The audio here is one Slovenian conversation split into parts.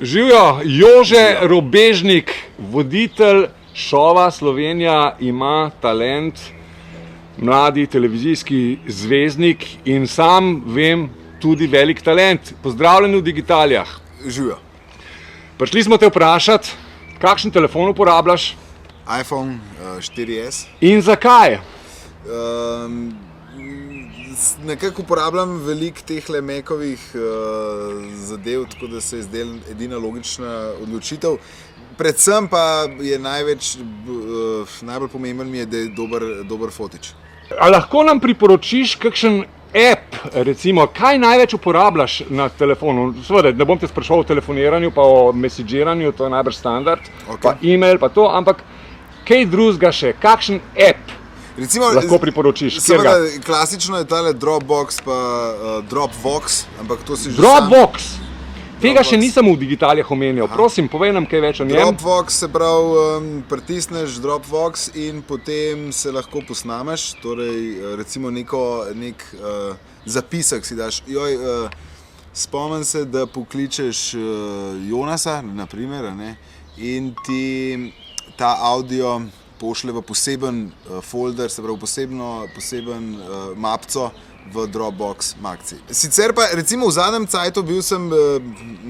Živijo, Jože Robežnik, voditelj šova Slovenija ima talent, mladi televizijski zvezdnik in sam vem tudi velik talent. Pozdravljeni v Digitalijah. Živijo. Prišli smo te vprašati, kakšen telefon uporabljaš? iPhone 4S. In zakaj? Nekako uporabljam veliko tehle Macovih zadev, tako da se je zdela edina logična odločitev. Predvsem pa je najbolj pomemben mi je, da je dober fotič. A lahko nam priporočiš kakšen app, recimo, kaj največ uporabljaš na telefonu? Seveda, ne bom te spraševal o telefoniranju pa o messagiranju, to je najbrž standard, pa e-mail pa to, ampak kaj drugega še, kakšen app lahko priporočiš? Seveda, klasično je tale Dropbox pa Dropbox, ampak to si že Dropbox? Tega še nisem v Digitalijah omenjal. Prosim, povej nam kaj več o njem. Dropbox se pravi, pritisneš Dropbox in potem se lahko posnameš, torej recimo nek zapisek si daš. Spomnim se, da pokličeš Jonasa, naprimer, in ti ta audio pošle v poseben folder, se pravi poseben mapco v Dropbox makci. Sicer pa, recimo v zadnjem cajtu bil sem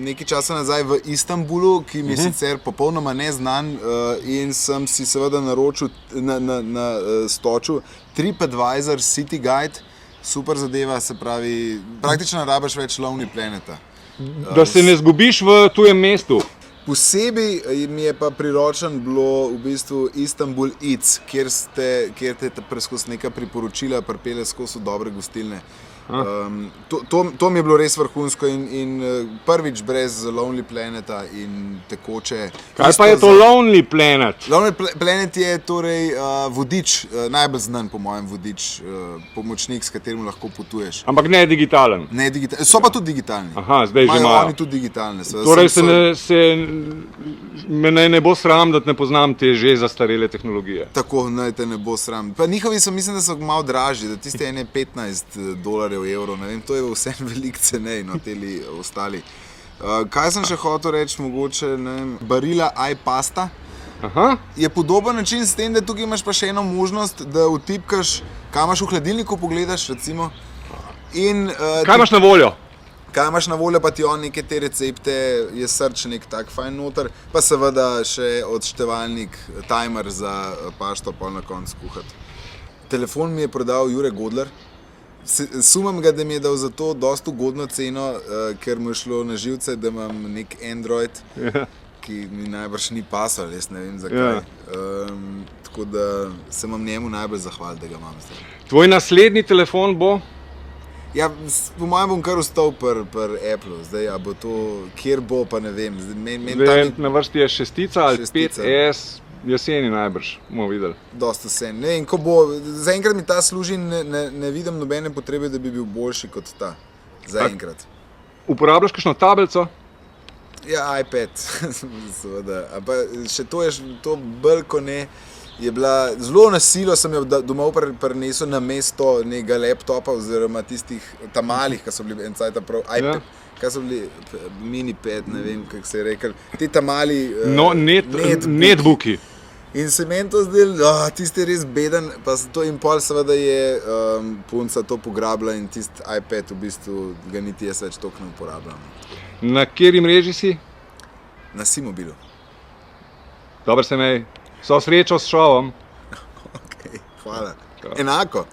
nekaj časa nazaj v Istanbulu, ki mi je sicer popolnoma neznan in sem si seveda naročil, stočil TripAdvisor City Guide, super zadeva, se pravi, praktično ne rabiš več Lonely Planeta. Da se ne zgubiš v tujem mestu. Posebej mi je pa priročen bilo v bistvu Istanbul Eats, kjer te skozi neka priporočila pripelje skozi dobre gostilne. To mi je bilo res vrhunsko in prvič brez Lonely Planeta in tekoče. Kaj pa je to Lonely Planet? Lonely Planet je torej vodič, najbolj znan po mojem vodič, pomočnik, s katerim lahko potuješ. Ampak ne digitalen? Ne digitalen, so pa tudi digitalni. Aha, zdaj že imajo. Imajo oni tudi digitalne. Torej me ne bo sram, da ne poznam te že zastarele tehnologije. Tako, naj te ne bo sram. Pa njihovi mislim, da so malo dražji, da tiste ene $15, evrov, ne vem, to je vse veliko cenej, no, teli ostali. Kaj sem še hotel reči, mogoče, ne vem, Barilla iPasta. Je podoben način s tem, da tukaj imaš pa še eno možnost, da vtipkaš, kaj imaš v hladilniku, pogledaš, recimo. Kaj imaš na voljo? Kaj imaš na voljo, pa ti on neke te recepte, je srč nek tak fajn noter, pa seveda še odštevalnik, timer za pašto pol na koncu kuhati. Telefon mi je prodal Jure Godler. Sumam ga, da mi je dal za to dosti ugodno ceno, ker mu je šlo na živce, da imam nek Android, ki mi najbrž ni pasal, jaz ne vem zakaj. Tako da se imam njemu najbolj zahvalil, da ga imam zdaj. Tvoj naslednji telefon bo? Ja, po mojem bom kar ostal pri Applu, zdaj, a bo to, kjer bo, pa ne vem. Na vrsti je 6 ali 5S, jeseni najbrž, bomo videli. Dosta sen. Ne, in ko bo, zaenkrat mi ta služi, ne vidim nobene potrebe, da bi bil boljši kot ta. Zaenkrat. Uporabljaš kakšno tablico? Ja, iPad, seveda. Pa še to bolj ko ne, je bila, zelo na silo sem jo domov prinesel na mesto nekega laptopa oziroma tistih tamalih, ki so bili en cajt prav iPad. Kaj so bili minipad, ne vem, kako se je rekel, ti tamali netbooki. In se meni to zdel, tisti je res beden, pa to in pol seveda je punca to pograbila in tisti iPad v bistvu ga niti jaz več toliko ne uporabljam. Na kateri mreži si? Na Simobilu. Dobro se mej, so srečo s šovom. Ok, hvala. Enako.